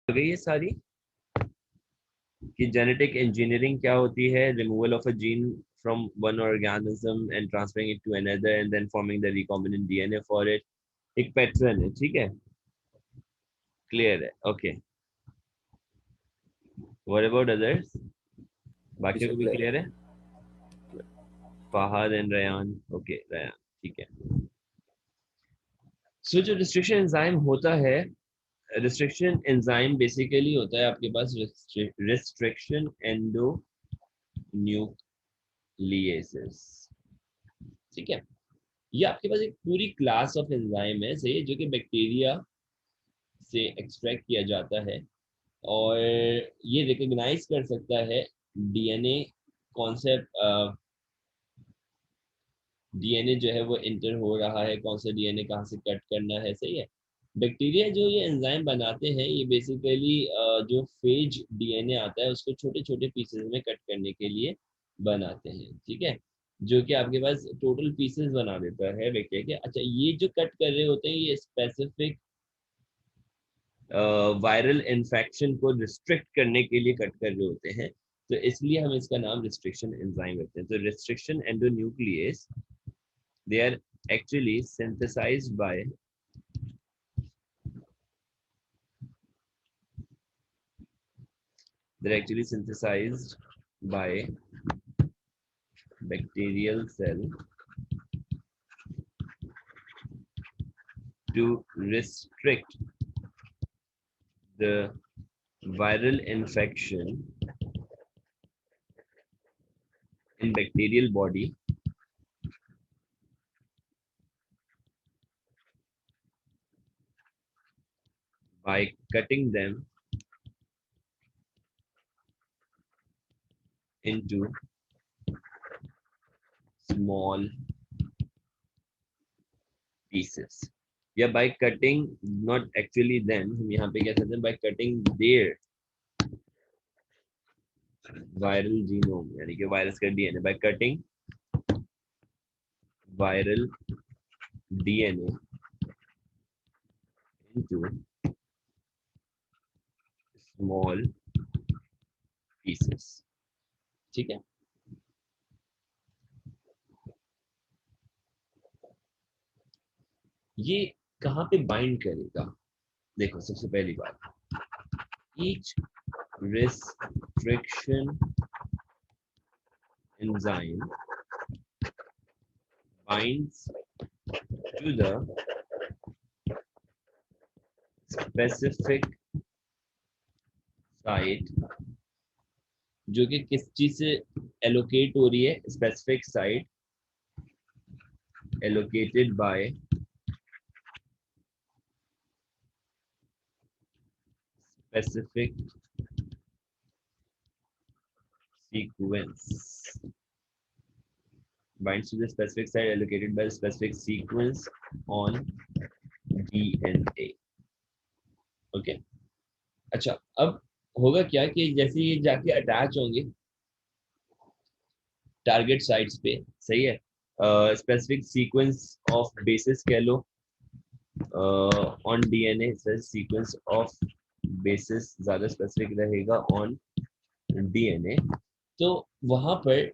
गई ये सारी कि जेनेटिक इंजीनियरिंग क्या होती है, removal of a gene from one organism and transferring it to another and then forming the recombinant DNA for it. एक पैटर्न है, ठीक है, क्लियर है, ओके। व्हाट अबाउट अदर्स, बाकियों पीछे को भी क्लियर है। क्लियर है? फहद एंड रयान, ओके रयान, ठीक है। सो जो रिस्ट्रिक्शन एंजाइम होता है, रिस्ट्रिक्शन एंजाइम बेसिकली होता है आपके पास रिस्ट्रिक्शन एंडो न्यूक्लियेसेस, ठीक है। ये आपके पास एक पूरी क्लास ऑफ एंजाइम है, सही है, जो कि बैक्टीरिया से एक्सट्रैक्ट किया जाता है और ये रिकॉग्नाइज कर सकता है डीएनए कॉन्सेप्ट, डीएनए जो है वो इंटर हो रहा है, कौन सा डीएनए कहाँ से कट करना है, सही है। बैक्टीरिया जो ये एंजाइम बनाते हैं, ये बेसिकली जो फेज डीएनए आता है उसको छोटे छोटे पीसेस में कट करने के लिए बनाते हैं, ठीक है, जो कि आपके पास टोटल पीसेस बना देता है बैक्टीरिया के। अच्छा, ये जो कट कर रहे होते हैं ये स्पेसिफिक वायरल इन्फेक्शन को रिस्ट्रिक्ट करने के लिए कट कर रहे होते हैं, तो इसलिए हम इसका नाम रिस्ट्रिक्शन एंजाइम रखते हैं। तो restriction endonuclease, they are actually synthesized by they're actually synthesized by bacterial cell to restrict the viral infection in bacterial body by cutting them into small pieces, या by cutting, not actually them, हम यहाँ पे क्या कहते हैं, by cutting their viral genome, यानी कि virus का DNA, by cutting viral DNA into small pieces, ठीक है। ये कहाँ पे बाइंड करेगा, देखो सबसे पहली बात, each restriction enzyme binds to the specific site, जो कि किस चीज से एलोकेट हो रही है, specific site allocated by specific sequence, binds to the specific site allocated by the specific sequence on DNA, okay okay? अच्छा, अब होगा क्या कि जैसे ये जाके अटैच होंगे टारगेट साइट्स पे, सही है, स्पेसिफिक सीक्वेंस ऑफ बेसिस कह लो on DNA, sequence of basis ज्यादा स्पेसिफिक रहेगा ऑन डीएनए, तो वहां पर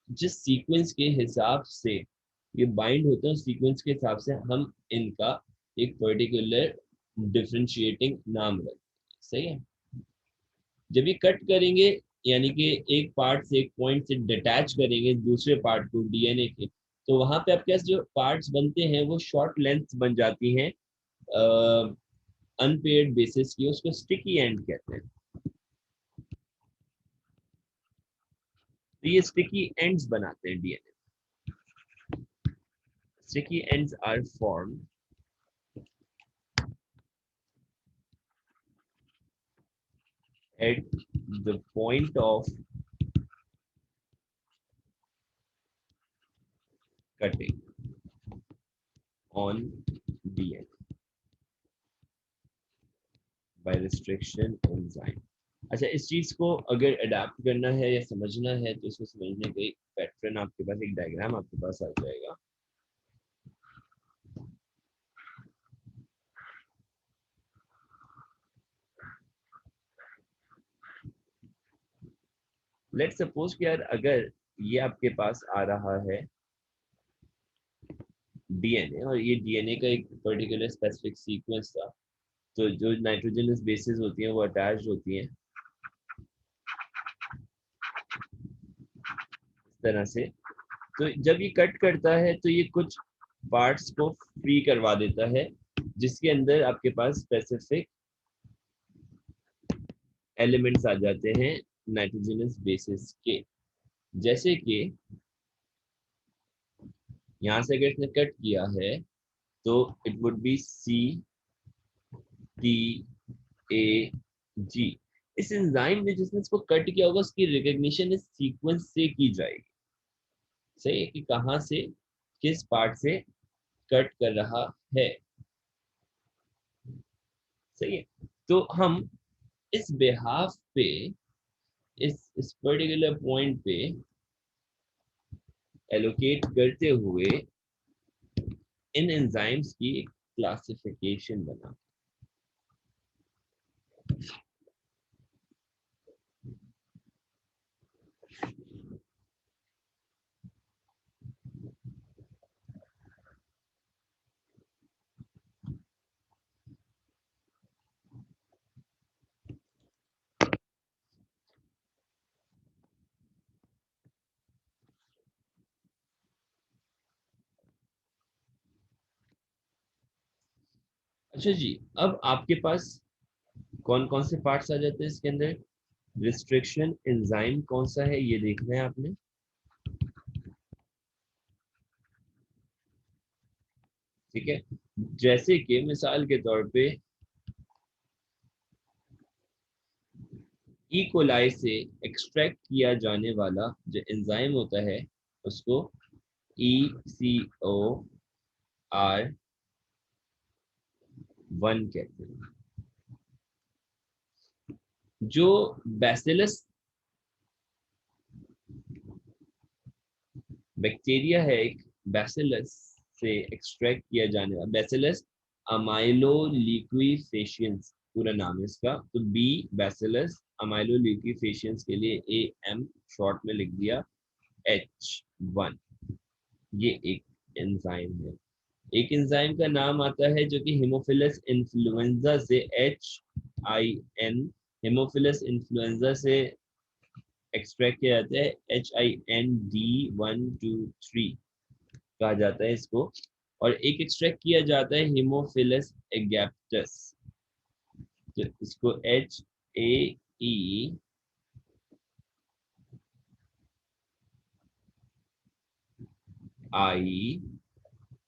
जिस सीक्वेंस के हिसाब से ये बाइंड होते हैं, सीक्वेंस के हिसाब से हम इनका एक पर्टिकुलर डिफरेंशिएटिंग नाम रखते हैं, सही है। जब ये कट करेंगे, यानी कि एक पार्ट से, एक पॉइंट से डिटैच करेंगे दूसरे पार्ट को डीएनए के, तो वहां पे आपके पास जो पार्ट्स बनते हैं वो शॉर्ट लेंथ बन जाती हैं अनपेयर्ड बेसिस की, उसको स्टिकी एंड कहते हैं। तो ये स्टिकी एंड्स बनाते हैं DNA. Sticky ends are formed at the point of cutting on DNA by restriction enzyme। अच्छा, इस चीज को अगर अडेप्ट करना है या समझना है तो इसको समझने का एक पैटर्न आपके पास, एक डायग्राम आपके पास आ जाएगा। लेट्स सपोज कि यार अगर ये आपके पास आ रहा है डीएनए, और ये डीएनए का एक पर्टिकुलर स्पेसिफिक सीक्वेंस था, तो जो नाइट्रोजनस बेसिस होती हैं वो अटैच्ड होती हैं इस तरह से। तो जब ये कट करता है तो ये कुछ पार्ट्स को फ्री करवा देता है, जिसके अंदर आपके पास स्पेसिफिक एलिमेंट्स आ जाते हैं नाइट्रोजनस बेसिस के। जैसे कि यहाँ से अगर इसने कट किया है तो it would be C T A G. इस एंजाइम ने जिसने इसको कट किया होगा उसकी रिकॉग्निशन इस सीक्वेंस से की जाएगी। सही है कि कहाँ से किस पार्ट से कट कर रहा है। सही है। तो हम इस बिहाफ पे इस पर्टिकुलर पॉइंट पे एलोकेट करते हुए इन एंजाइम्स की एक क्लासिफिकेशन बना। अच्छा जी, अब आपके पास कौन कौन से पार्ट्स आ जाते हैं इसके अंदर। रिस्ट्रिक्शन एंजाइम कौन सा है ये देखना है आपने। ठीक है। जैसे कि मिसाल के तौर पे ई कोलाई से एक्सट्रैक्ट किया जाने वाला जो एंजाइम होता है उसको ECOR1 कहते हैं। जो बैसिलस बैक्टीरिया है, एक बैसिलस से एक्सट्रैक्ट किया जाने वाला बैसिलस अमाइलोलिक्विफेशियंस पूरा नाम है इसका। तो बी बैसिलस अमाइलोलिक्विफेशियंस के लिए AM शॉर्ट में लिख दिया H1। ये एक एंजाइम है। एक एंजाइम का नाम आता है जो कि हीमोफिलस इन्फ्लुएंजा से HIN, हीमोफिलस इन्फ्लुएंजा से एक्सट्रैक्ट किया जाता है HIND123 कहा जाता है इसको। और एक एक्सट्रैक्ट किया जाता है हीमोफिलस एगैप्टस, तो इसको HAEI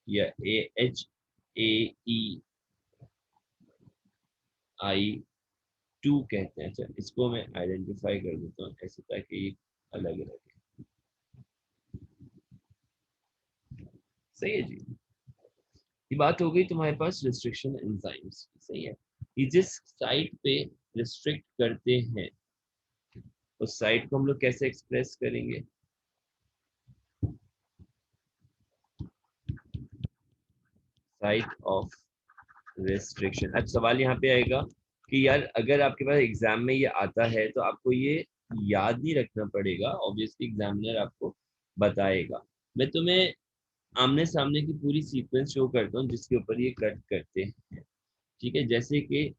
या HAEI2 कहते हैं। अच्छा, इसको मैं आइडेंटिफाई कर देता हूँ ऐसे ताकि अलग रहे। सही है जी। ये बात हो गई तुम्हारे पास रिस्ट्रिक्शन एंजाइम्स की। सही है। ये जिस साइट पे रिस्ट्रिक्ट करते हैं उस साइट को हम लोग कैसे एक्सप्रेस करेंगे। Site of restriction. अब सवाल यहाँ पे आएगा कि यार अगर आपके पास एग्जाम में ये आता है तो आपको ये याद नहीं रखना पड़ेगा, ऑब्वियसली एग्जामिनर आपको बताएगा। मैं तुम्हें आमने सामने की पूरी सीक्वेंस शो करता हूँ जिसके ऊपर ये कट करते हैं। ठीक है। जैसे कि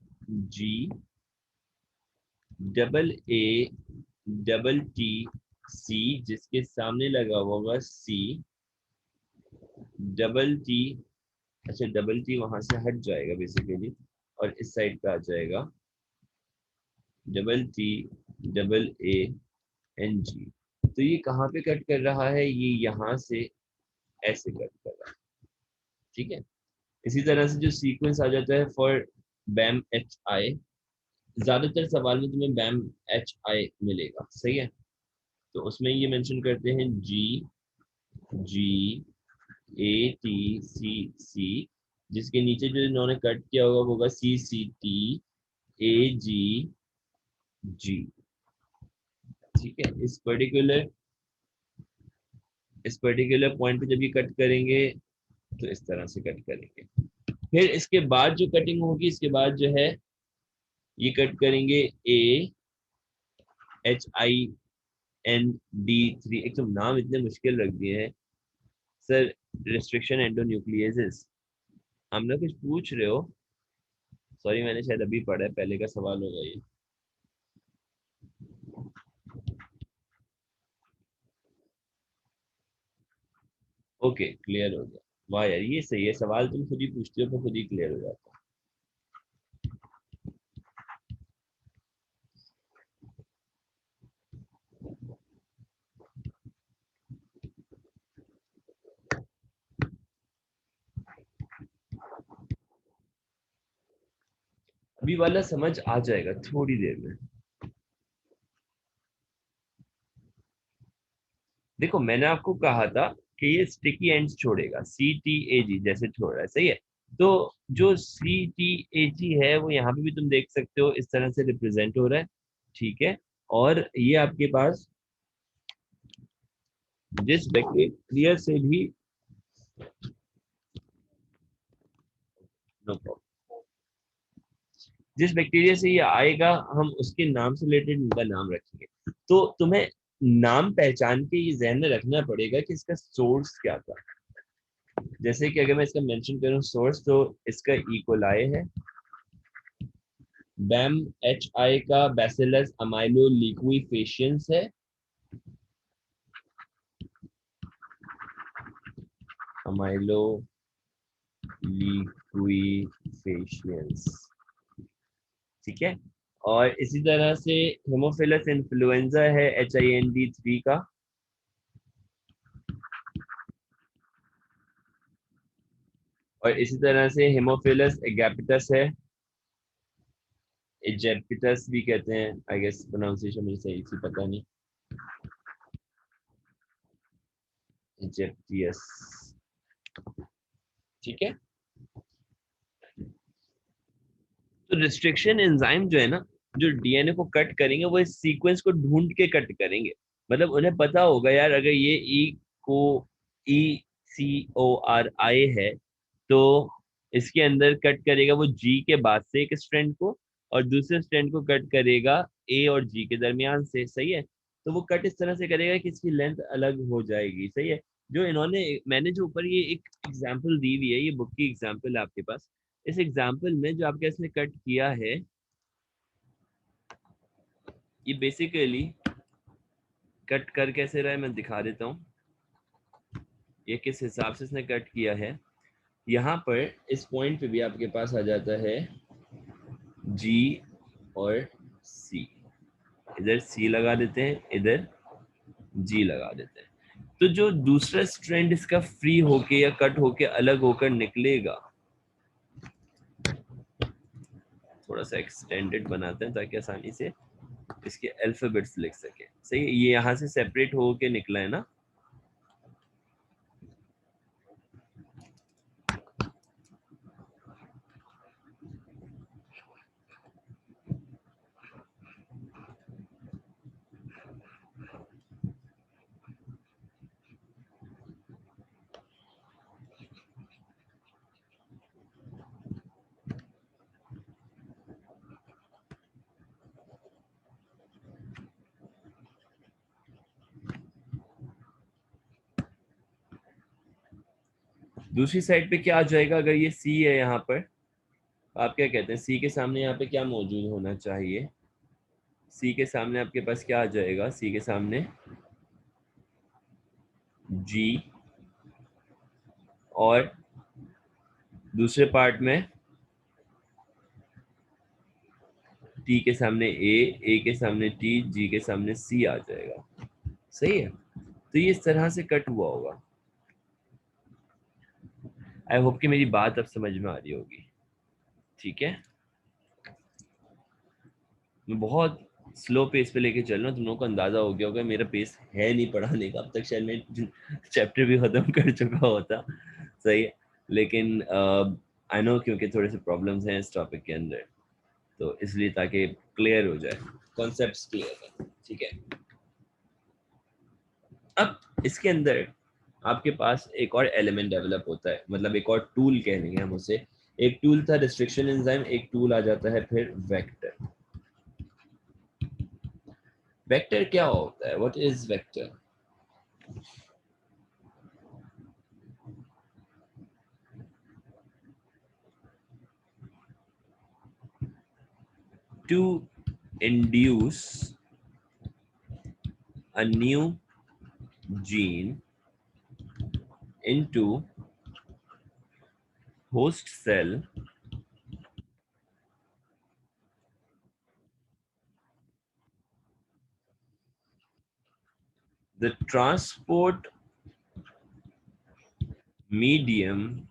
GAATC जिसके सामने लगा हुआ होगा CTT। अच्छा, डबल टी वहां से हट जाएगा बेसिकली और इस साइड पे आ जाएगा AA NG। तो ये कहाँ पे कट कर रहा है, ये यहाँ से ऐसे कट कर रहा है। ठीक है। इसी तरह से जो सीक्वेंस आ जाता है फॉर BAM HI, ज्यादातर सवाल में तुम्हें BAM HI मिलेगा। सही है। तो उसमें ये मेंशन करते हैं GGATCC, जिसके नीचे जो इन्होंने कट किया होगा वो होगा CCTAGG। ठीक है। इस पर्टिकुलर पॉइंट पे जब ये कट करेंगे तो इस तरह से कट करेंगे। फिर इसके बाद जो कटिंग होगी, इसके बाद जो है ये कट करेंगे AHI ND3, एक तो नाम इतने मुश्किल रख दिए हैं सर। रिस्ट्रिक्शन एंडोन्यूक्लियेसिस, हम लोग कुछ पूछ रहे हो? सॉरी मैंने शायद अभी पढ़ा है, पहले का सवाल होगा ये। ओके क्लियर हो गया। वाह यार ये सही है, सवाल तुम खुद ही पूछते हो तो खुद ही क्लियर हो जाता है। अभी वाला समझ आ जाएगा थोड़ी देर में। देखो मैंने आपको कहा था कि ये स्टिकी एंड्स छोड़ेगा, CTAG जैसे छोड़ रहा है, सही है। तो जो CTAG है वो यहाँ पे भी तुम देख सकते हो इस तरह से रिप्रेजेंट हो रहा है, ठीक है। और ये आपके पास जिस बैक्टीरिया से भी, नो प्रॉब्लम, जिस बैक्टीरिया से ये आएगा हम उसके नाम से रिलेटेड इनका नाम रखेंगे। तो तुम्हें नाम पहचान के ये ध्यान में रखना पड़ेगा कि इसका सोर्स क्या था। जैसे कि अगर मैं इसका मेंशन करूं सोर्स, तो इसका इकोलाई है, बैम HI का बैसिलस अमाइलो लिक्विफेशियंस है, अमाइलो लिक्विफेशियंस, ठीक है। और इसी तरह से हेमोफिलस इन्फ्लुएंजा है HIND3 का, और इसी तरह से हेमोफिलस एगैपिटस है, इजेप्टिटस भी कहते हैं, आई गेस प्रोनाउंसिएशन मुझे सही से पता नहीं, इजेप्टियस, ठीक है। तो रिस्ट्रिक्शन एंजाइम जो है ना, जो डीएनए को कट करेंगे वो इस सीक्वेंस को ढूंढ के कट करेंगे। मतलब उन्हें पता होगा यार अगर ये को ECORI है तो इसके अंदर कट करेगा वो G के बाद से एक स्ट्रैंड को, और दूसरे स्ट्रैंड को कट करेगा A और G के दरमियान से, सही है। तो वो कट इस तरह से करेगा कि इसकी लेंथ अलग हो जाएगी, सही है। जो इन्होंने, मैंने जो ऊपर ये एक एग्जांपल दी हुई है, ये बुक की एग्जांपल है आपके पास। इस एग्जांपल में जो आपके इसने कट किया है, ये बेसिकली कट कर कैसे रहा है मैं दिखा देता हूँ, ये किस हिसाब से इसने कट किया है। यहाँ पर इस पॉइंट पे भी आपके पास आ जाता है G और C, इधर C लगा देते हैं, इधर G लगा देते हैं। तो जो दूसरा स्ट्रैंड इसका फ्री होके या कट होके अलग होकर निकलेगा, थोड़ा सा एक्सटेंडेड बनाते हैं ताकि आसानी से इसके अल्फाबेट्स लिख सके, सही है। ये यहाँ से सेपरेट होके निकला है ना, दूसरी साइड पे क्या आ जाएगा अगर ये C है यहाँ पर, आप क्या कहते हैं C के सामने यहाँ पे क्या मौजूद होना चाहिए? C के सामने आपके पास क्या आ जाएगा? C के सामने G, और दूसरे पार्ट में T के सामने A के सामने T, G के सामने C आ जाएगा, सही है। तो ये इस तरह से कट हुआ होगा। आई होप कि मेरी बात अब समझ में आ रही होगी, ठीक है। मैं बहुत स्लो पेस पे लेके चल रहा हूँ, तुम लोगों को अंदाजा हो गया होगा मेरा पेस है नहीं पढ़ाने का, अब तक शायद मैं चैप्टर भी खत्म कर चुका होता, सही है। लेकिन आई नो क्योंकि थोड़े से प्रॉब्लम्स हैं इस टॉपिक के अंदर, तो इसलिए ताकि क्लियर हो जाए, कॉन्सेप्ट्स क्लियर है, ठीक है। अब इसके अंदर आपके पास एक और एलिमेंट डेवलप होता है, मतलब एक और टूल कह लेंगे हम उसे। एक टूल था रिस्ट्रिक्शन एंजाइम, एक टूल आ जाता है फिर वेक्टर। वेक्टर क्या होता है? What is vector? To induce a new gene into host cell, the transport medium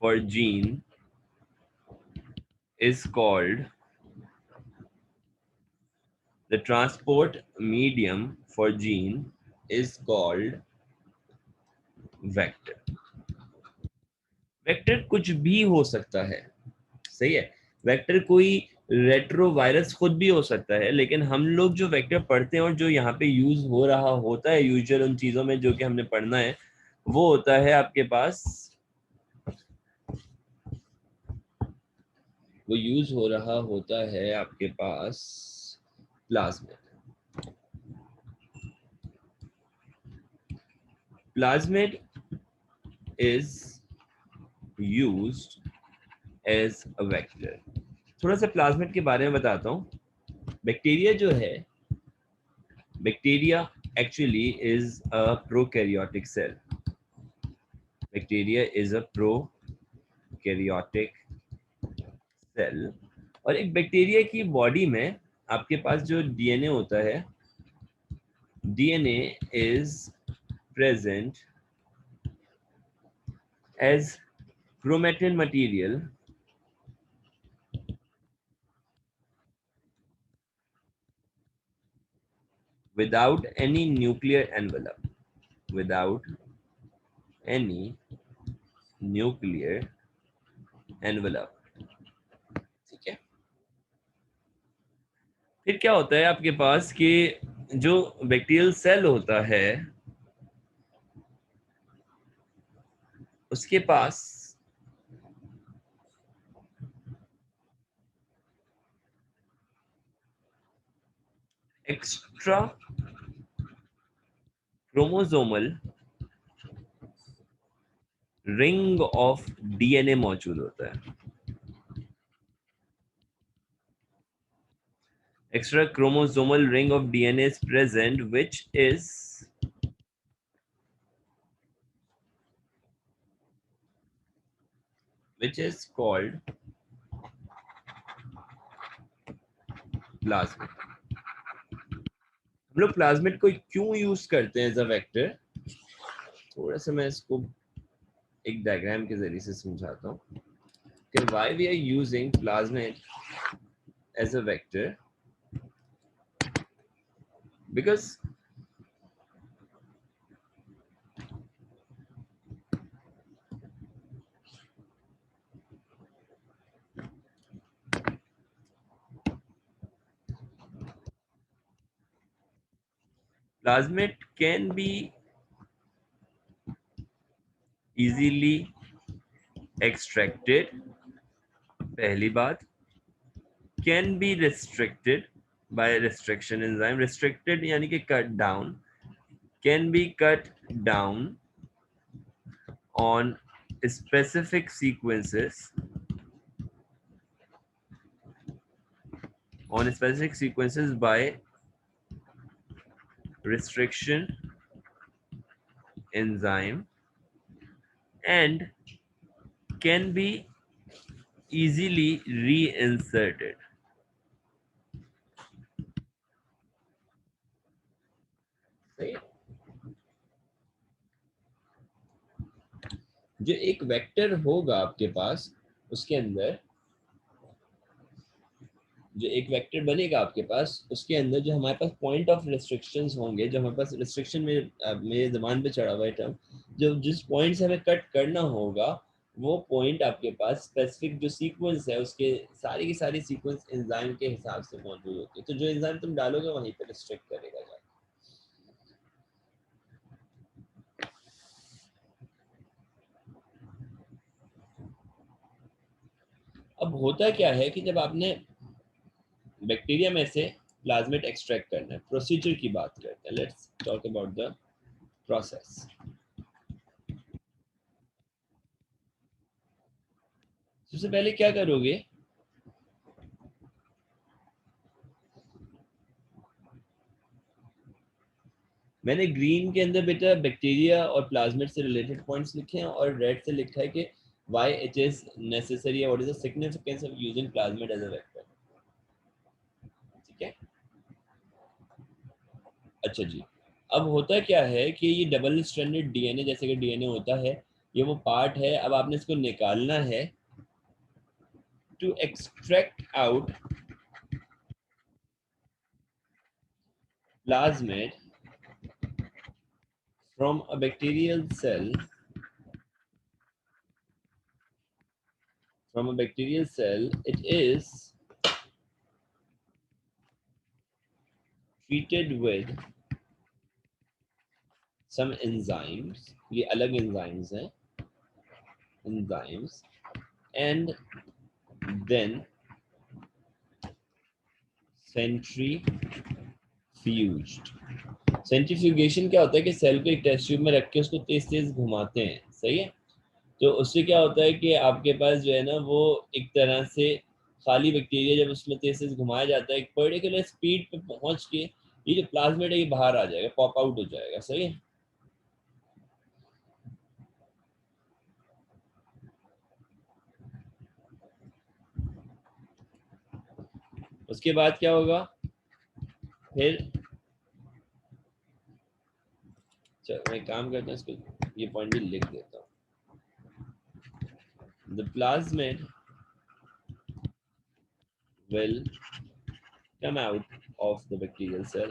for gene is called the transport medium for gene is called vector. Vector कुछ भी हो सकता है, सही है। वेक्टर कोई रेट्रोवायरस खुद भी हो सकता है, लेकिन हम लोग जो वेक्टर पढ़ते हैं और जो यहाँ पे यूज हो रहा होता है यूजुअल उन चीजों में जो कि हमने पढ़ना है, वो होता है आपके पास, वो यूज हो रहा होता है आपके पास plasmid. Plasmid is used as a vector. थोड़ा सा प्लाज्मिड के बारे में बताता हूँ। बैक्टीरिया जो है, bacteria actually is a prokaryotic cell. Bacteria is a prokaryotic cell. और एक बैक्टीरिया की बॉडी में आपके पास जो डीएनए होता है, DNA is present as chromatin material without any nuclear envelope, without any nuclear envelope। ठीक है। फिर क्या होता है आपके पास कि जो बैक्टीरियल सेल होता है उसके पास extra chromosomal ring of DNA मौजूद होता है। Extra chromosomal ring of DNA is present, which is called plasmid। हम लोग प्लाज्मिड को क्यों यूज करते हैं एज अ वेक्टर? थोड़ा सा मैं इसको एक डायग्राम के जरिए से समझाता हूँ कि why we are using plasmid as a vector, because plasmid can be easily extracted, पहली बात, can be restricted by restriction enzyme। restricted यानी कि cut down, can be cut down on specific sequences, by restriction enzyme, and can be easily reinserted। सही है? जो एक vector होगा आपके पास, उसके अंदर जो एक वेक्टर बनेगा आपके पास, उसके अंदर जो हमारे पास पॉइंट ऑफ रिस्ट्रिक्शंस होंगे, जो हमारे पास रिस्ट्रिक्शन में मेरे जबान पे चढ़ा हुआ है टर्म, जो जिस पॉइंट से हमें कट करना होगा, वो पॉइंट आपके पास स्पेसिफिक जो सीक्वेंस है उसके सारी की सारी सीक्वेंस एंजाइम के हिसाब से मौजूद होती है। तो जो एंजाइम तुम डालोगे वहीं पे रिस्ट्रिक्ट करेगा जाके। अब होता क्या है कि जब आपने बैक्टीरिया में से प्लाज्मिड एक्सट्रैक्ट करना है। प्रोसीजर की बात करते हैं, let's talk about the process. सबसे पहले क्या करोगे, मैंने ग्रीन के अंदर बेटा बैक्टीरिया और प्लाज्मिड से रिलेटेड पॉइंट्स लिखे हैं, और रेड से लिखा है कि why it is necessary or what is the significance of using plasmid as a vector। ठीक है, अच्छा जी। अब होता क्या है कि ये डबल स्ट्रैंडेड डीएनए, जैसे कि डीएनए होता है, ये वो पार्ट है, अब आपने इसको निकालना है to extract out plasmid from a bacterial cell, it is treated with some enzymes, ये अलग enzymes हैं, enzymes, and then centrifuged। Centrifugation क्या होता है कि सेल को एक टेस्ट ट्यूब में रख के उसको तेज तेज घुमाते हैं, सही है। तो उससे क्या होता है कि आपके पास जो है ना वो एक तरह से खाली बैक्टीरिया जब उसमें तेज तेज घुमाया जाता है एक पर्टिकुलर स्पीड पे पहुंच के ये जो प्लाज्मिड है ये बाहर आ जाएगा, पॉप आउट हो जाएगा, सही है। उसके बाद क्या होगा फिर, चलो मैं काम करता हूँ, इसको ये पॉइंट भी लिख देता हूँ। The plasmid will come out of the bacterial cell।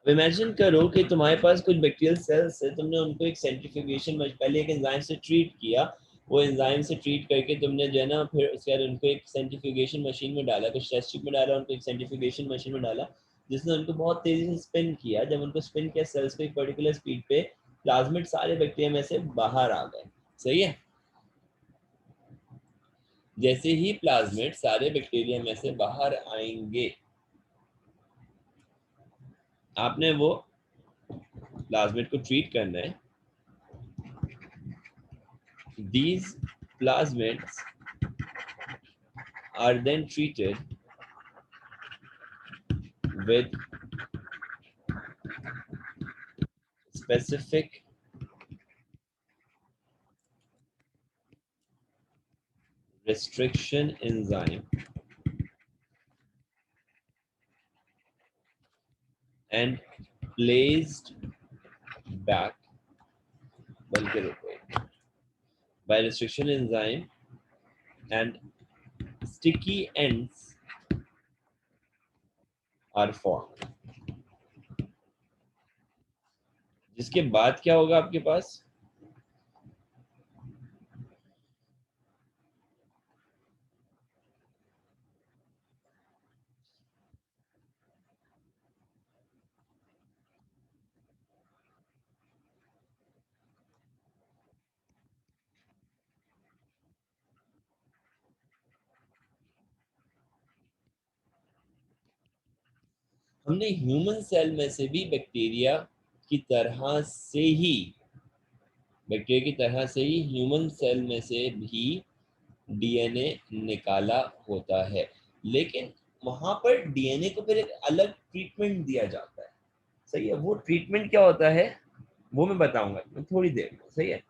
अब इमेजिन करो कि तुम्हारे पास कुछ बैक्टीरियल सेल्स है, तुमने उनको एक सेंट्रीफ्यूगेशन में पहले एक एंजाइम से ट्रीट किया, वो एंजाइम से ट्रीट करके तुमने जो है ना फिर उसके बाद उनको एक सेंट्रीफ्यूगेशन मशीन में डाला, कुछ टेस्ट ट्यूब में डाला, उनको एक सेंट्रीफ्यूगेशन मशीन में डाला जिसने उनको बहुत तेजी से स्पिन किया। जब उनको स्पिन किया सेल्स को एक पर्टिकुलर स्पीड पे, प्लाज्मिड सारे बैक्टीरिया में से बाहर आ गए, सही है। जैसे ही प्लाज्मिड सारे बैक्टीरिया में से बाहर आएंगे, आपने वो प्लाज्मिड को ट्रीट करना है। These plasmids are then treated with specific restriction enzyme and placed back by restriction enzyme, and sticky ends are formed। जिसके बाद क्या होगा आपके पास, हमने ह्यूमन सेल में से भी बैक्टीरिया की तरह से ही ह्यूमन सेल में से भी डीएनए निकाला होता है, लेकिन वहां पर डीएनए को फिर एक अलग ट्रीटमेंट दिया जाता है, सही है। वो ट्रीटमेंट क्या होता है वो मैं बताऊंगा थोड़ी देर में, सही है।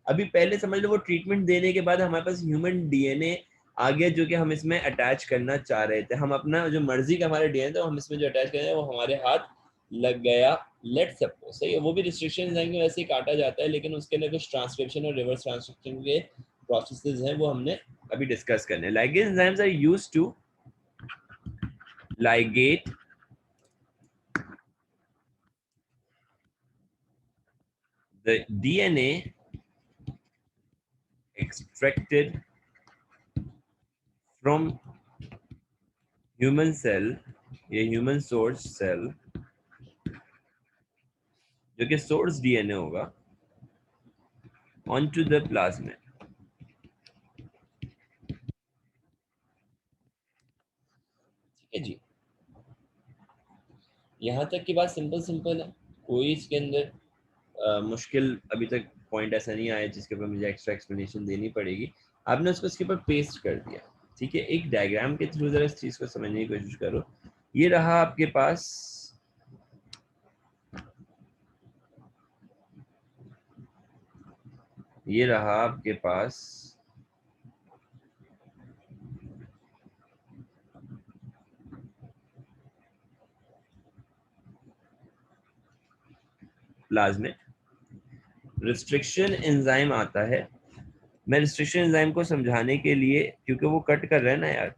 अभी पहले समझ लो वो ट्रीटमेंट देने के बाद हमारे पास ह्यूमन डीएनए आ गया जो कि हम इसमें अटैच करना चाह रहे थे। हम अपना जो मर्जी का हमारा डीएनए था हम इसमें जो अटैच कर रहे हैं वो हमारे हाथ लग गया, लेट सपोज, सही है। वो भी रिस्ट्रिक्शन की वजह से काटा जाता है, लेकिन उसके लिए कुछ ट्रांसक्रिप्शन और रिवर्स ट्रांसक्रिप्शन के प्रोसेसेस हैं वो हमने अभी डिस्कस करने। Ligase enzymes are used to ligate the DNA extracted from human cell, ये human source cell जो कि source DNA होगा, onto the plasmid। यहाँ तक की बात सिंपल सिंपल है, कोई इसके अंदर मुश्किल अभी तक पॉइंट ऐसा नहीं आया जिसके ऊपर मुझे एक्स्ट्रा एक्सप्लेनेशन देनी पड़ेगी। आपने उसको इसके ऊपर पेस्ट कर दिया, ठीक है। एक डायग्राम के थ्रू जरा इस चीज को समझने की कोशिश करो। ये रहा आपके पास ये रहा आपके पास प्लाज्मिड, रिस्ट्रिक्शन एंजाइम आता है। मैं रिस्ट्रिक्शन एंजाइम को समझाने के लिए, क्योंकि वो कट कर रहा है ना यार,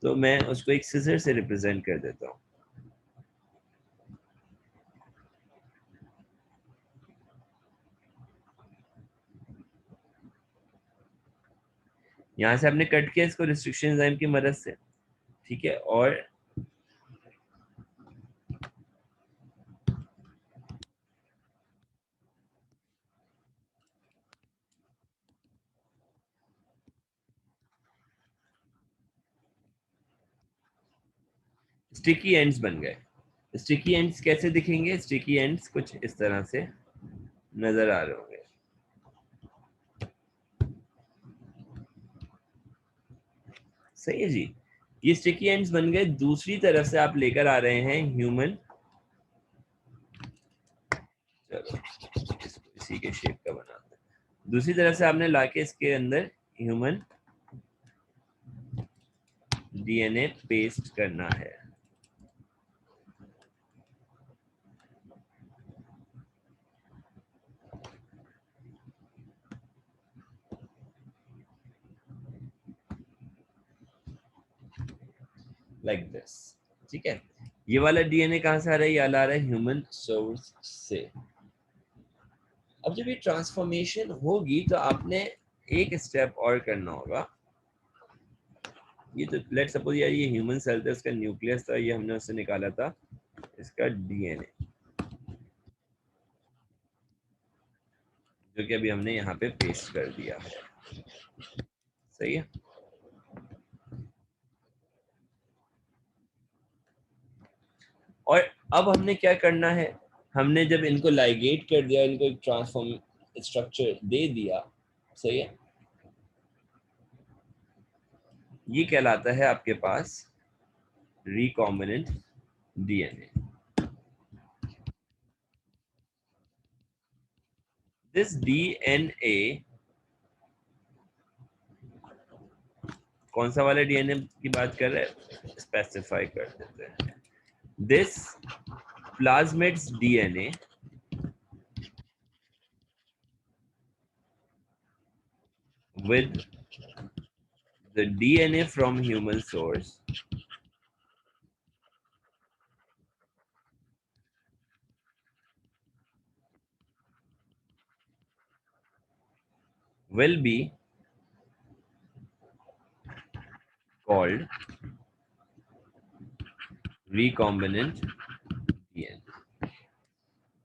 तो मैं उसको एक सिजर से रिप्रेजेंट कर देता हूँ। यहाँ से आपने कट किया इसको रिस्ट्रिक्शन एंजाइम की मदद से, ठीक है। और स्टिकी एंड्स बन गए। स्टिकी एंड्स कैसे दिखेंगे? स्टिकी एंड्स कुछ इस तरह से नजर आ रहे होंगे। सही है जी। ये स्टिकी एंड्स बन गए। दूसरी तरफ से आप लेकर आ रहे हैं ह्यूमन, चलो इसको इसी के शेप का बनाते हैं। दूसरी तरफ से आपने लाके इसके अंदर ह्यूमन डीएनए पेस्ट करना है। लाइक दिस, ठीक है। ये वाला डीएनए कहां से आ रहा है? ये आ रहा है ह्यूमन सोर्स से। अब जब ये ट्रांसफॉर्मेशन होगी तो आपने एक स्टेप और करना होगा। ये तो लेट सपोज यार ये ह्यूमन सेल था, इसका न्यूक्लियस था, ये हमने उससे निकाला था इसका डीएनए, जो कि अभी हमने यहाँ पे पेस्ट कर दिया है। सही है। और अब हमने क्या करना है? हमने जब इनको लाइगेट कर दिया, इनको एक ट्रांसफॉर्म स्ट्रक्चर दे दिया, सही है, ये कहलाता है आपके पास रिकॉम्बिनेंट डीएनए। दिस डीएनए, कौन सा वाला डीएनए की बात कर रहे हैं? स्पेसिफाई कर देते हैं। This plasmids DNA with the DNA from human source will be called recombinant DNA।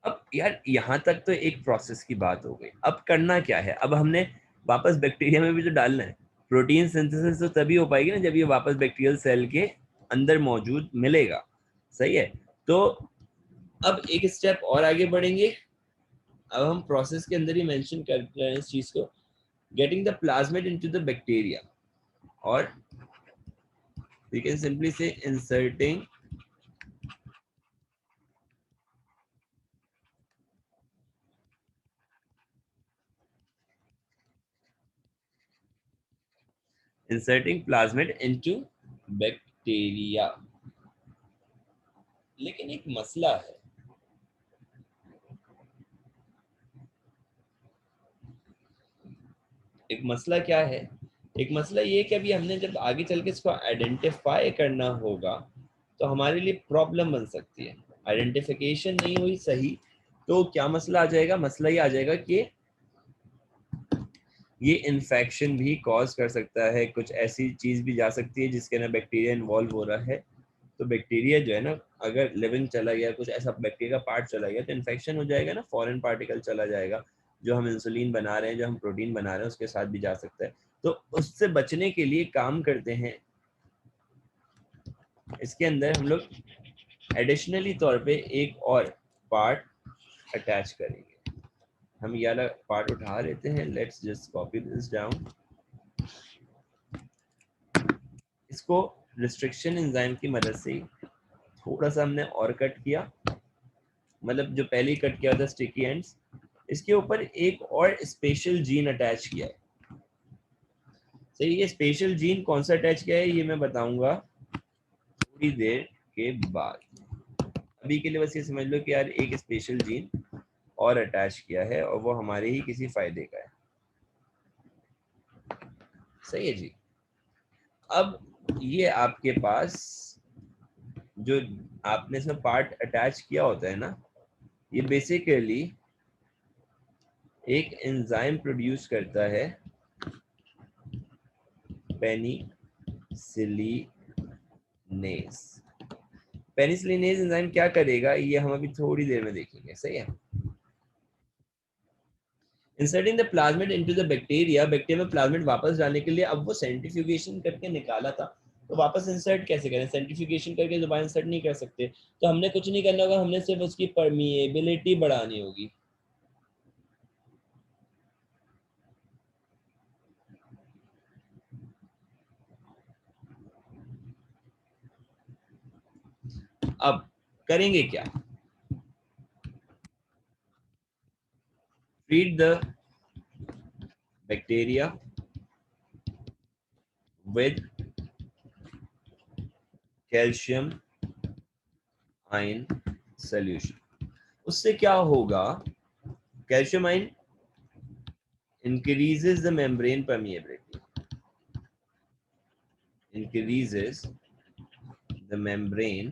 अब यार यहाँ तक तो एक प्रोसेस की बात हो गई। अब करना क्या है? अब हमने वापस बैक्टीरिया में भी तो डालना है। प्रोटीन सिंथेसिस तो तभी हो पाएगी ना जब ये वापस बैक्टीरियल सेल के अंदर मौजूद मिलेगा। सही है। तो अब एक स्टेप और आगे बढ़ेंगे। अब हम प्रोसेस के अंदर ही मेंशन कर रहे हैं इस चीज को, getting the plasmid into the bacteria, और we can simply say inserting plasmid into bacteria। लेकिन एक मसला है। एक मसला क्या है? एक मसला ये कि अभी हमने जब आगे चल के इसको आइडेंटिफाई करना होगा तो हमारे लिए प्रॉब्लम बन सकती है। आइडेंटिफिकेशन नहीं हुई सही तो क्या मसला आ जाएगा? मसला ये आ जाएगा कि ये इन्फेक्शन भी कॉज कर सकता है। कुछ ऐसी चीज भी जा सकती है जिसके अंदर बैक्टीरिया इन्वॉल्व हो रहा है। तो बैक्टीरिया जो है ना, अगर लिविंग चला गया, कुछ ऐसा बैक्टीरिया का पार्ट चला गया तो इन्फेक्शन हो जाएगा ना, फॉरेन पार्टिकल चला जाएगा। जो हम इंसुलिन बना रहे हैं, जो हम प्रोटीन बना रहे हैं, उसके साथ भी जा सकता है। तो उससे बचने के लिए काम करते हैं, इसके अंदर हम लोग एडिशनली तौर पे एक और पार्ट अटैच करेंगे। हम ये वाला पार्ट उठा लेते हैं, let's just copy this down. इसको रिस्ट्रिक्शन एंजाइम की मदद से थोड़ा सा हमने और कट किया, मतलब जो पहले ही कट किया था स्टिकी एंड्स, इसके ऊपर एक और स्पेशल जीन अटैच किया है। सही, ये स्पेशल जीन कौन सा अटैच किया है ये मैं बताऊंगा थोड़ी देर के बाद। अभी के लिए बस ये समझ लो कि यार एक स्पेशल जीन और अटैच किया है और वो हमारे ही किसी फायदे का है। सही है जी। अब ये आपके पास जो आपने इसमें पार्ट अटैच किया होता है ना, ये बेसिकली एक एंजाइम प्रोड्यूस करता है, पेनिसिलिनेज। पेनिसिलिनेज एंजाइम क्या करेगा ये हम अभी थोड़ी देर में देखेंगे। सही है। Inserting the plasmid into the bacteria, bacteria में प्लाज्मिड वापस डालने के लिए, अब वो सेंट्रीफ्यूगेशन करके निकाला था तो वापस इंसर्ट कैसे करें? सेंट्रीफ्यूगेशन करके दोबारा इंसर्ट नहीं कर सकते, तो हमने कुछ नहीं करना होगा, हमने सिर्फ उसकी परमिएबिलिटी बढ़ानी होगी। अब करेंगे क्या? Treat the bacteria with calcium ion solution. उससे क्या होगा? Calcium ion increases the membrane permeability, increases the membrane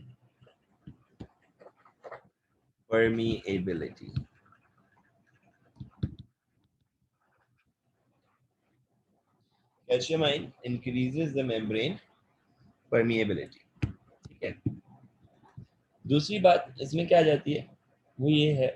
permeability. Calcium ion increases the membrane permeability. ठीक है। दूसरी बात इसमें क्या आ जाती है वो ये है,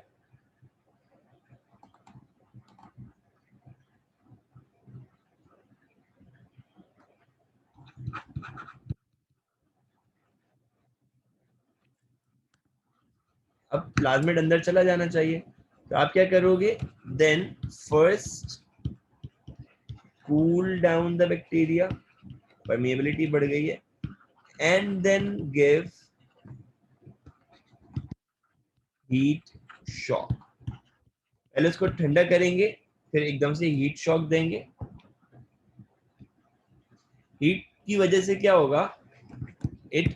अब प्लाज्मिड अंदर चला जाना चाहिए, तो आप क्या करोगे? Then first cool down the bacteria, permeability बढ़ गई है, and then give heat shock. पहले उसको ठंडा करेंगे, फिर एकदम से हीट शॉक देंगे। हीट की वजह से क्या होगा? It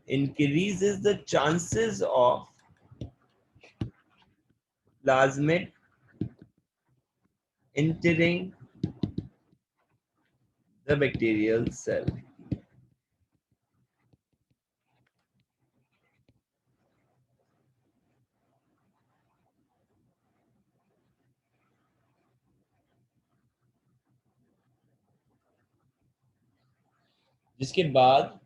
increases the chances of plasmid entering the bacterial cell. जिसके बाद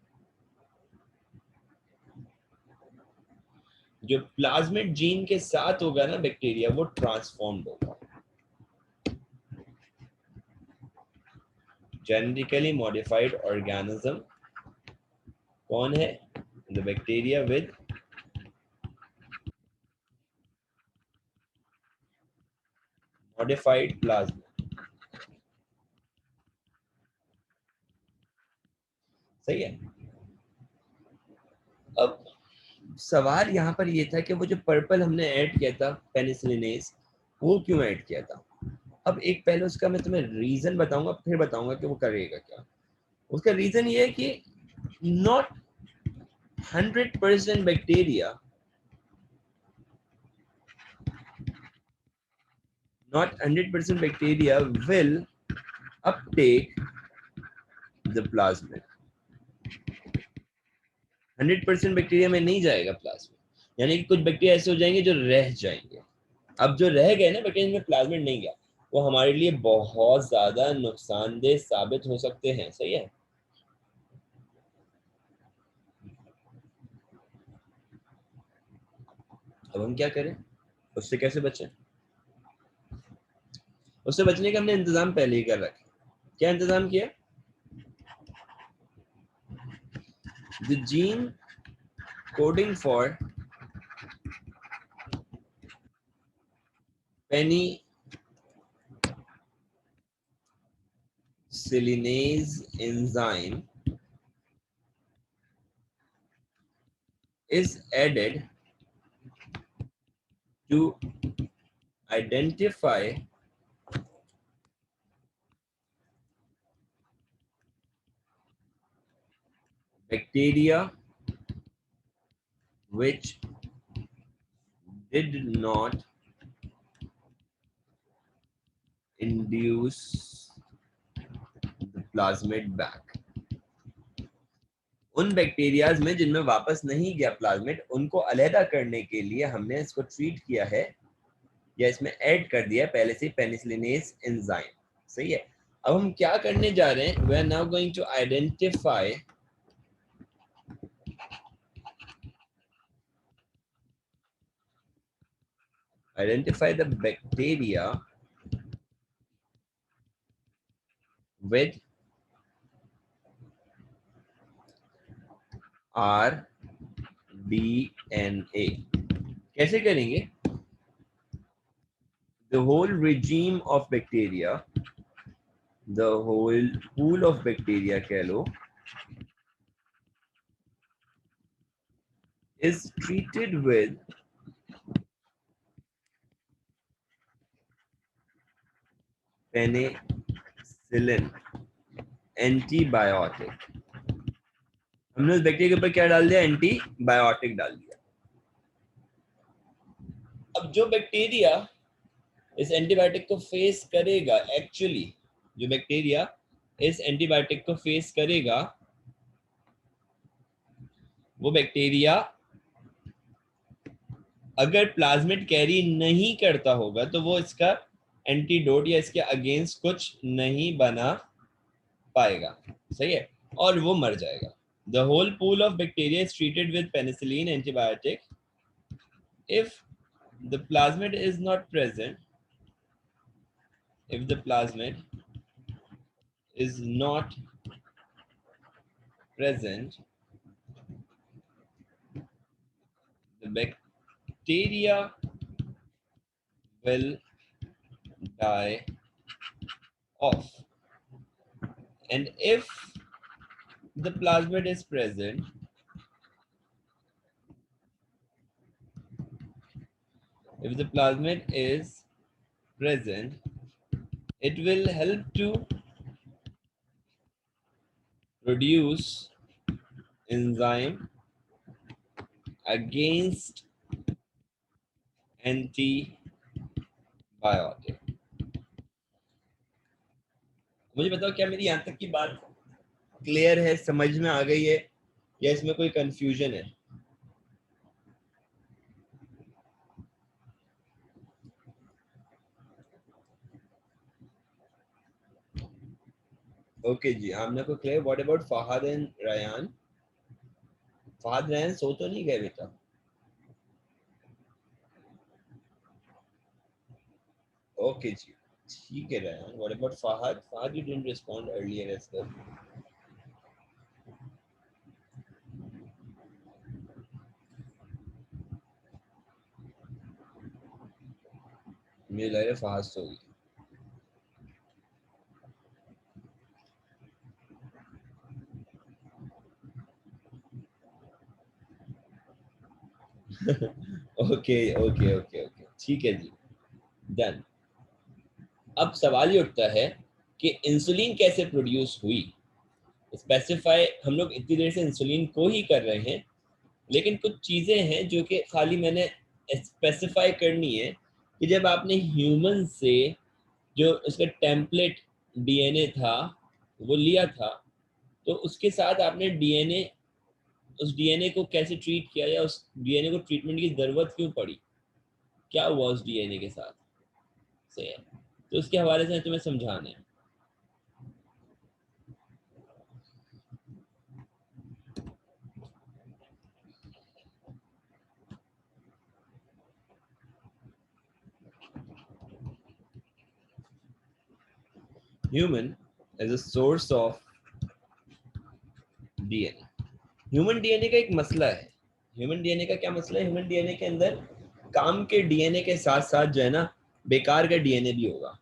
जो प्लाज्मिड जीन के साथ होगा ना बैक्टीरिया, वो ट्रांसफॉर्म्ड होगा, जेनेटिकली मॉडिफाइड ऑर्गेनिज्म। कौन है? The bacteria with modified plasmid. सही है। अब सवाल यहाँ पर ये था कि वो जो पर्पल हमने ऐड किया था पेनिसिलिनेज, वो क्यों ऐड किया था? अब एक पहले उसका मैं तुम्हें रीजन बताऊंगा, फिर बताऊंगा कि वो करेगा क्या। उसका रीजन ये है कि not 100% bacteria, not 100% bacteria will uptake the plasmid. 100% bacteria में नहीं जाएगा प्लाज्मिड, यानी कि कुछ बैक्टीरिया ऐसे हो जाएंगे जो रह जाएंगे। अब जो रह गए ना बैक्टीरिया में प्लाज्मिड नहीं गया, वो हमारे लिए बहुत ज्यादा नुकसानदेह साबित हो सकते हैं। सही है। अब हम क्या करें? उससे कैसे बचें? उससे बचने का हमने इंतजाम पहले ही कर रखा। क्या इंतजाम किया? the gene coding for penicillinase enzyme is added to identify bacteria which did not induce the plasmid back. उन बैक्टीरियाज में जिनमें वापस नहीं गया प्लाज्मिड, उनको अलहदा करने के लिए हमने इसको ट्रीट किया है या इसमें ऐड कर दिया पहले से पेनिसिलिनेज एंजाइम. सही है. अब हम क्या करने जा रहे हैं? We are now going to identify the bacteria with rDNA. कैसे करेंगे? The whole regime of bacteria, the whole pool of bacteria कह लो, is treated with penicillin antibiotic. हमने उस बैक्टीरिया के ऊपर क्या डाल दिया? एंटीबायोटिक डाल दिया. अब जो बैक्टीरिया इस एंटीबायोटिक को फेस करेगा, एक्चुअली जो बैक्टीरिया इस एंटीबायोटिक को फेस करेगा, वो बैक्टीरिया अगर प्लाज्मिड कैरी नहीं करता होगा तो वो इसका एंटीडोट या इसके अगेंस्ट कुछ नहीं बना पाएगा. सही है. और वो मर जाएगा. The whole pool of bacteria is treated with penicillin antibiotic. If the plasmid is not present, if the plasmid is not present, the bacteria will die off. And if the plasmid is present, if the plasmid is present, it will help to produce enzyme against antibiotic. मुझे बताओ क्या मेरी यहाँ तक की बात clear है, समझ में आ गई है, या इसमें कोई कंफ्यूजन है? ओके जी, आमना को clear. What about Fahad and Rayan? Fahad Rayan so तो नहीं गए बेटा? ओके जी, ठीक है Rayan. What about Fahad? Fahad you didn't respond earlier as well. मुझे लग रहा है फहद सो गई. ओके ओके ओके ओके, ठीक है जी, डन. अब सवाल ये उठता है कि इंसुलिन कैसे प्रोड्यूस हुई. स्पेसिफाई हम लोग इतनी देर से इंसुलिन को ही कर रहे हैं, लेकिन कुछ चीज़ें हैं जो कि खाली मैंने स्पेसिफाई करनी है कि जब आपने ह्यूमन से जो उसका टेम्पलेट डीएनए था वो लिया था, तो उसके साथ आपने डीएनए, उस डीएनए को कैसे ट्रीट किया या उस डीएनए को ट्रीटमेंट की ज़रूरत क्यों पड़ी, क्या हुआ उस डीएनए के साथ. सही है. तो उसके हवाले से तुम्हें समझाना है. Human as a source of DNA. Human DNA का एक मसला है. ह्यूमन डीएनए का क्या मसला है? ह्यूमन डीएनए के अंदर काम के डीएनए के साथ साथ जो है ना बेकार का डीएनए भी होगा।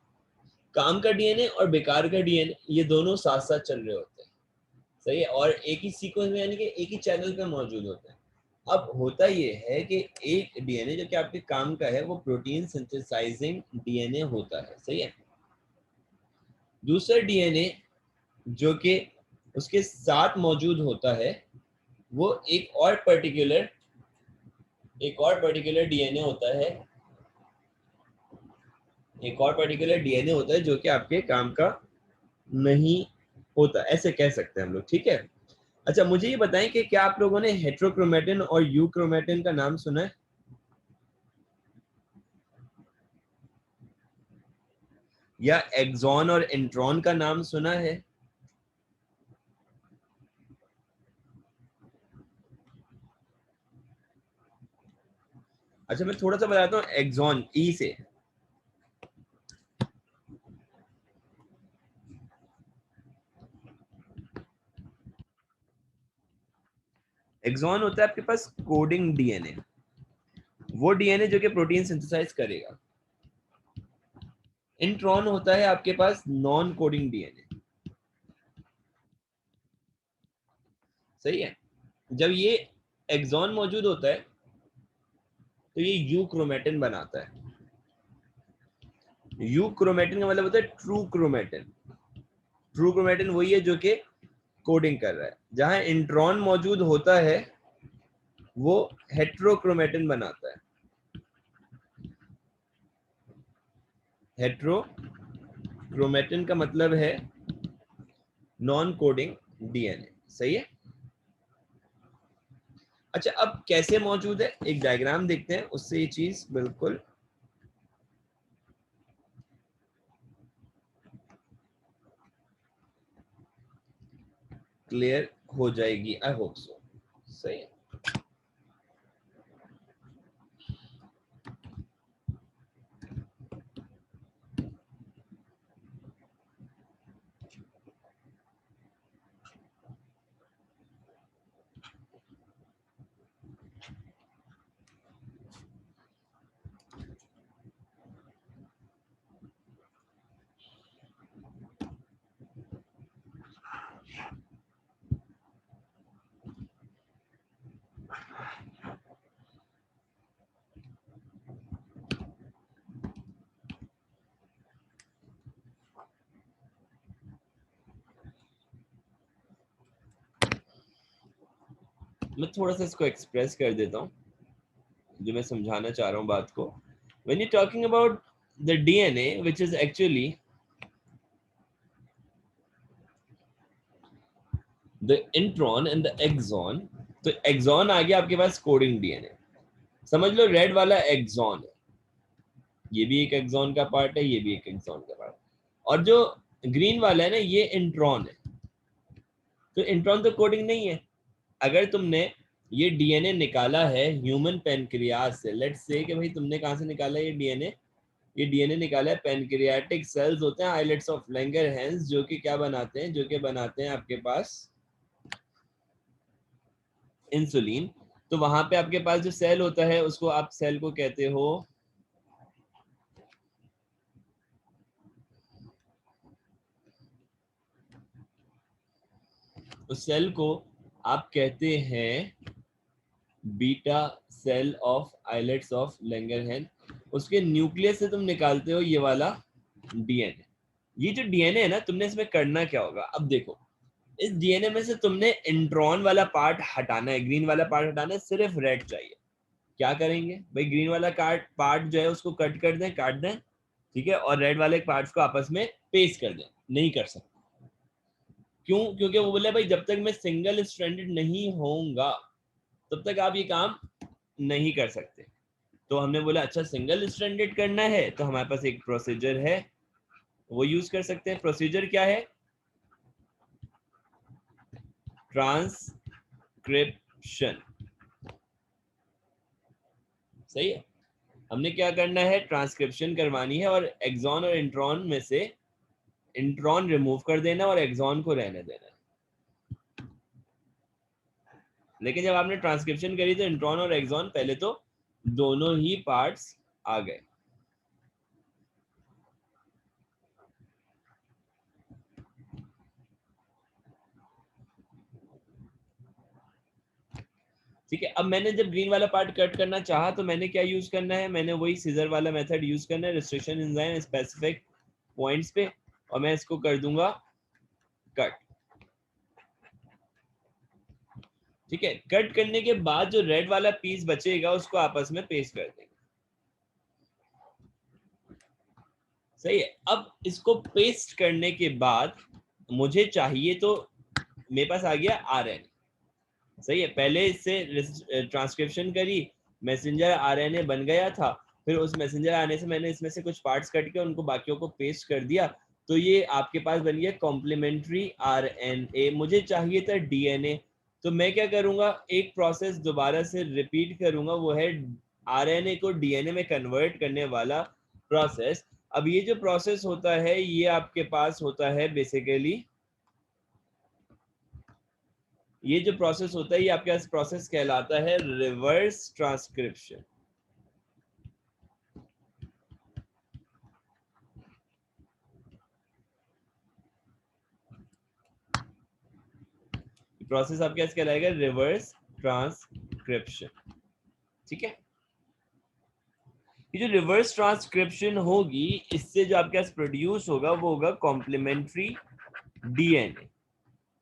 काम का डीएनए और बेकार का डीएनए ये दोनों साथ साथ चल रहे होते हैं, सही है, और एक ही सीक्वेंस में यानी कि एक ही चैनल पे मौजूद होते हैं। अब होता ये है कि एक डीएनए जो कि आपके काम का है वो प्रोटीन सिंथेसाइजिंग डीएनए होता है, सही है। दूसरा डीएनए जो कि उसके साथ मौजूद होता है वो एक और पर्टिकुलर डीएनए होता है, एक और पर्टिकुलर डीएनए होता है जो कि आपके काम का नहीं होता, ऐसे कह सकते हैं हम लोग, ठीक है। अच्छा मुझे ये बताएं कि क्या आप लोगों ने हेट्रोक्रोमेटिन और यूक्रोमेटिन का नाम सुना है? या एक्सॉन और इंट्रॉन का नाम सुना है? अच्छा मैं थोड़ा सा बताता हूँ, एक्सॉन ई से, एक्सॉन होता है आपके पास कोडिंग डीएनए, वो डीएनए जो कि प्रोटीन सिंथेसाइज करेगा। इंट्रॉन होता है आपके पास नॉन कोडिंग डीएनए, सही है। जब ये एक्सॉन मौजूद होता है तो ये यू क्रोमेटिन बनाता है। यू क्रोमेटिन का मतलब होता है ट्रू क्रोमेटिन। ट्रू क्रोमेटिन वही है जो कि कोडिंग कर रहा है। जहां इंट्रॉन मौजूद होता है वो हेट्रोक्रोमेटिन बनाता है। हेट्रोक्रोमेटिन का मतलब है नॉन कोडिंग डीएनए, सही है। अच्छा अब कैसे मौजूद है, एक डायग्राम देखते हैं, उससे ये चीज बिल्कुल क्लियर हो जाएगी, आई होप सो, सही है। मैं थोड़ा सा इसको एक्सप्रेस कर देता हूँ, जो मैं समझाना चाह रहा हूँ बात को। when you're talking about the DNA which is actually the intron and the exon, तो exon आ गया आपके पास कोडिंग डीएनए, समझ लो रेड वाला एक्सॉन है, ये भी एक एक्सॉन का पार्ट है, ये भी एक एक्सॉन का पार्ट, और जो ग्रीन वाला है ना ये इंट्रॉन है। तो इंट्रॉन तो कोडिंग नहीं है। अगर तुमने ये डीएनए निकाला है ह्यूमन पेनक्रियास से, लेट्स से कि भाई तुमने कहां से निकाला ये डीएनए निकाला है, पेनक्रियाटिक सेल्स होते हैं आइलेट्स ऑफ लैंगरहैंस, जो कि क्या बनाते हैं, जो कि बनाते हैं आपके पास इंसुलिन। तो वहां पे आपके पास जो सेल होता है उसको आप सेल को कहते हो, उस सेल को आप कहते हैं beta cell of islets of Langerhans. उसके न्यूक्लियस से तुम निकालते हो ये वाला डीएनए। ये जो डीएनए है ना, तुमने इसमें करना क्या होगा, अब देखो, इस डीएनए में से तुमने इंट्रॉन वाला पार्ट हटाना है, ग्रीन वाला पार्ट हटाना है, सिर्फ रेड चाहिए। क्या करेंगे भाई, ग्रीन वाला पार्ट जो है उसको कट कर दें, काट दें, ठीक है, और रेड वाले पार्ट्स को आपस में पेस्ट कर दें। नहीं कर सकते, क्यों? क्योंकि वो बोले भाई जब तक मैं सिंगल स्ट्रैंडेड नहीं होऊंगा तब तक आप ये काम नहीं कर सकते। तो हमने बोला अच्छा सिंगल स्ट्रैंडेड करना है तो हमारे पास एक प्रोसीजर है, वो यूज कर सकते हैं। प्रोसीजर क्या है? ट्रांसक्रिप्शन, सही है। हमने क्या करना है, ट्रांसक्रिप्शन करवानी है, और एक्सॉन और इंट्रॉन में से इंट्रॉन रिमूव कर देना और एक्सॉन को रहने देना। लेकिन जब आपने ट्रांसक्रिप्शन करी तो इंट्रॉन और एक्सॉन पहले तो दोनों ही पार्ट्स आ गए। ठीक है, अब मैंने जब ग्रीन वाला पार्ट कट करना चाहा तो मैंने क्या यूज करना है, मैंने वही सीजर वाला मेथड यूज करना है, रिस्ट्रिक्शन एंजाइम स्पेसिफिक पॉइंट्स पे, और मैं इसको कर दूंगा कट। ठीक है, कट करने के बाद जो रेड वाला पीस बचेगा उसको आपस में पेस्ट कर देंगे। सही है, अब इसको पेस्ट करने के बाद मुझे चाहिए तो मेरे पास आ गया आरएनए। सही है, पहले इससे ट्रांसक्रिप्शन करी, मैसेंजर आरएनए बन गया था, फिर उस मैसेंजर आरएनए से मैंने इसमें से कुछ पार्ट्स कट के उनको बाकियों को पेस्ट कर दिया, तो ये आपके पास बन गया कॉम्प्लीमेंट्री आरएनए। मुझे चाहिए था डीएनए, तो मैं क्या करूंगा, एक प्रोसेस दोबारा से रिपीट करूंगा, वो है आरएनए को डीएनए में कन्वर्ट करने वाला प्रोसेस। अब ये जो प्रोसेस होता है ये आपके पास होता है बेसिकली, ये जो प्रोसेस होता है ये आपके पास प्रोसेस कहलाता है रिवर्स ट्रांसक्रिप्शन। प्रोसेस आपके पास कहलाएगा रिवर्स ट्रांसक्रिप्शन। ठीक है, ये जो रिवर्स ट्रांसक्रिप्शन होगी, इससे जो आपके पास प्रोड्यूस होगा वो होगा कॉम्प्लीमेंट्री डीएनए।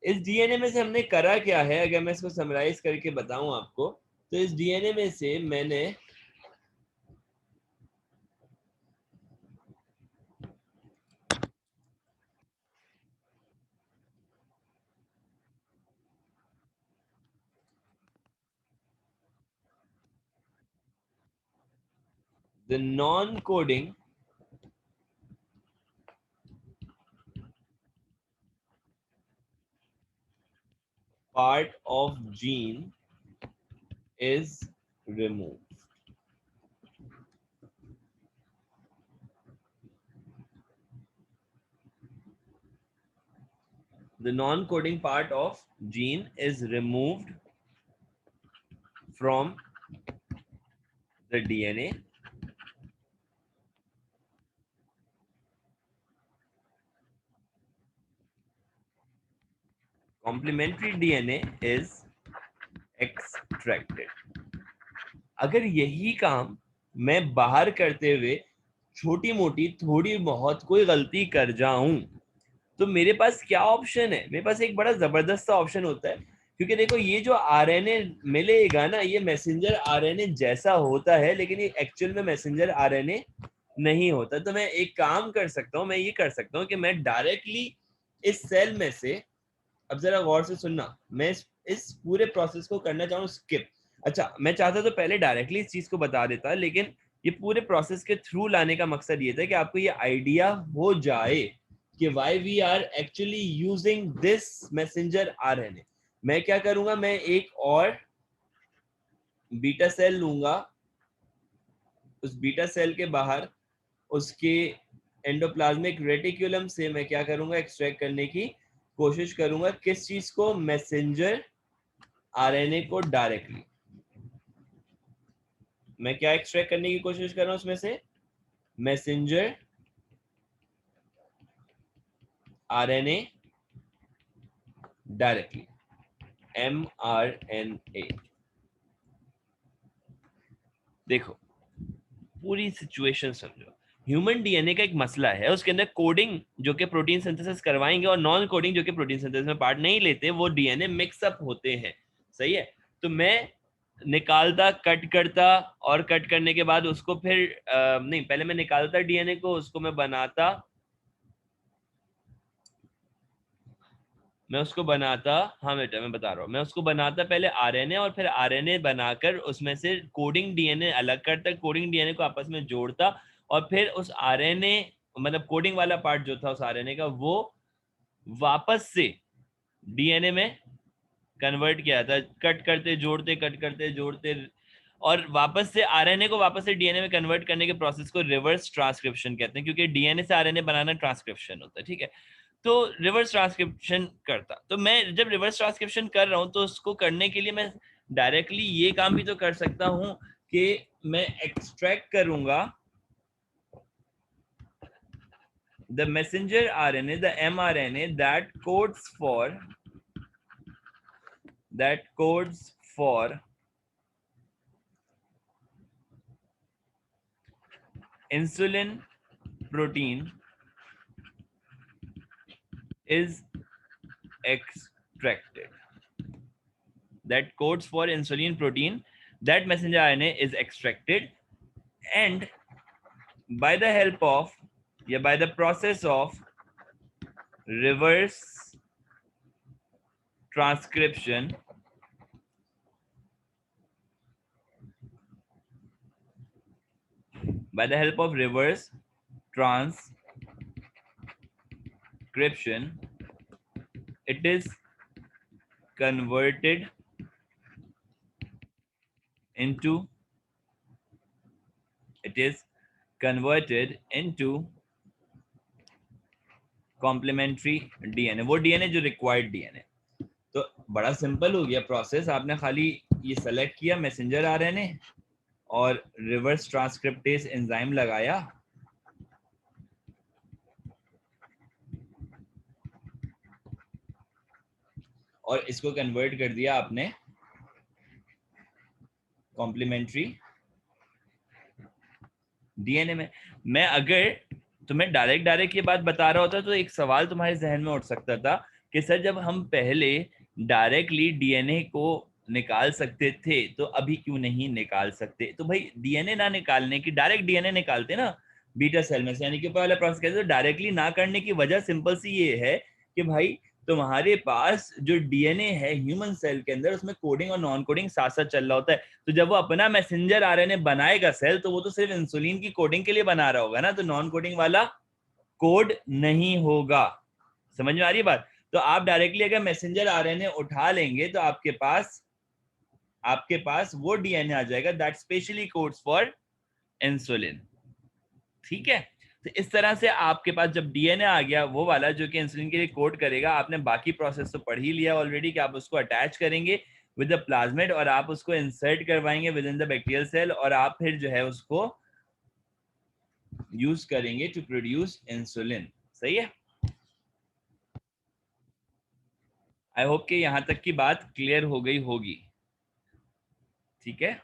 इस डीएनए में से हमने करा क्या है, अगर मैं इसको समराइज करके बताऊं आपको, तो इस डीएनए में से मैंने the non coding part of gene is removed. The non-coding part of gene is removed from the DNA. Complementary DNA is extracted. अगर यही काम मैं बाहर करते हुए छोटी मोटी थोड़ी बहुत कोई गलती कर जाऊं, तो मेरे पास क्या ऑप्शन है, मेरे पास एक बड़ा जबरदस्त ऑप्शन होता है। क्योंकि देखो ये जो आरएनए मिलेगा ना, ये मैसेंजर आरएनए जैसा होता है, लेकिन ये एक्चुअल में मैसेंजर आरएनए नहीं होता। तो मैं एक काम कर सकता हूँ, मैं ये कर सकता हूँ कि मैं डायरेक्टली इस सेल में से, अब जरा गौर से सुनना, मैं इस पूरे प्रोसेस को करना चाहूँ स्किप। अच्छा, मैं चाहता तो पहले डायरेक्टली इस चीज को बता देता, लेकिन ये पूरे प्रोसेस के थ्रू लाने का मकसद ये था कि आपको ये आइडिया हो जाए कि why we are actually using this messenger RNA. मैं क्या करूंगा, मैं एक और बीटा सेल लूंगा, उस बीटा सेल के बाहर उसके एंडोप्लाज्मिक रेटिकुलम से मैं क्या करूंगा, एक्सट्रैक्ट करने की कोशिश करूंगा। किस चीज को, मैसेंजर आरएनए को डायरेक्टली। मैं क्या एक्सट्रैक्ट करने की कोशिश कर रहा हूं उसमें से, मैसेंजर आरएनए डायरेक्टली, mRNA। देखो पूरी सिचुएशन समझो, ह्यूमन डीएनए का एक मसला है, उसके अंदर कोडिंग जो कि प्रोटीन सिंथेसिस करवाएंगे और नॉन कोडिंग जो कि प्रोटीन सिंथेसिस में पार्ट नहीं लेते, वो डीएनए मिक्सअप होते हैं। सही है, तो मैं निकालता, कट करता, और कट करने के बाद उसको फिर नहीं, पहले मैं निकालता डीएनए को, उसको मैं बनाता, मैं उसको बनाता, हाँ बेटा मैं बता रहा हूँ, मैं उसको बनाता पहले आरएनए, और फिर आरएनए बनाकर उसमें से कोडिंग डीएनए अलग करता, कोडिंग डीएनए को आपस में जोड़ता, और फिर उस आरएनए, मतलब कोडिंग वाला पार्ट जो था उस आरएनए का, वो वापस से डीएनए में कन्वर्ट किया था, कट करते जोड़ते, कट करते जोड़ते, और वापस से आरएनए को वापस से डीएनए में कन्वर्ट करने के प्रोसेस को रिवर्स ट्रांसक्रिप्शन कहते हैं, क्योंकि डीएनए से आरएनए बनाना ट्रांसक्रिप्शन होता है। ठीक है, तो रिवर्स ट्रांसक्रिप्शन करता। तो मैं जब रिवर्स ट्रांसक्रिप्शन कर रहा हूं तो उसको करने के लिए मैं डायरेक्टली ये काम भी तो कर सकता हूं कि मैं एक्सट्रैक्ट करूंगा the messenger RNA, the mRNA that codes for insulin protein is extracted. That codes for insulin protein, that messenger RNA is extracted, and by the help of, yeah, by the process of reverse transcription, by the help of reverse transcription, it is converted into it is converted into complementary DNA, वो DNA जो required DNA. तो बड़ा simple हो गया process, आपने खाली ये select किया मैसेंजर आरएनए और रिवर्स ट्रांसक्रिप्टेज एंजाइम लगाया, और इसको कन्वर्ट कर दिया आपने कॉम्प्लीमेंट्री डीएनए में। मैं अगर तुम्हें डायरेक्ट ये बात बता रहा होता तो एक सवाल तुम्हारे जहन में उठ सकता था कि सर जब हम पहले डायरेक्टली डीएनए को निकाल सकते थे तो अभी क्यों नहीं निकाल सकते। तो भाई डीएनए ना निकालने की, डायरेक्ट डीएनए निकालते ना बीटा सेल में से, यानी कि पहला प्रोसेस कहते हैं, डायरेक्टली ना करने की वजह सिंपल सी ये है कि भाई तुम्हारे पास जो डीएनए है ह्यूमन सेल के अंदर, उसमें कोडिंग और नॉन कोडिंग साथ साथ चल रहा होता है। तो जब वो अपना मैसेंजर आरएनए बनाएगा सेल, तो वो तो सिर्फ इंसुलिन की कोडिंग के लिए बना रहा होगा ना, तो नॉन कोडिंग वाला कोड नहीं होगा। समझ में आ रही है बात। तो आप डायरेक्टली अगर मैसेंजर आरएनए उठा लेंगे तो आपके पास वो डीएनए आ जाएगा that specially codes for insulin. ठीक है। तो इस तरह से आपके पास जब डीएनए आ गया वो वाला जो कि इंसुलिन के लिए कोड करेगा, आपने बाकी प्रोसेस तो पढ़ ही लिया ऑलरेडी कि आप उसको अटैच करेंगे विद द प्लाज्मिड और आप उसको इंसर्ट करवाएंगे within the bacterial cell, और आप फिर जो है उसको यूज करेंगे टू प्रोड्यूस इंसुलिन। सही है। आई होप कि यहां तक की बात क्लियर हो गई होगी। ठीक है।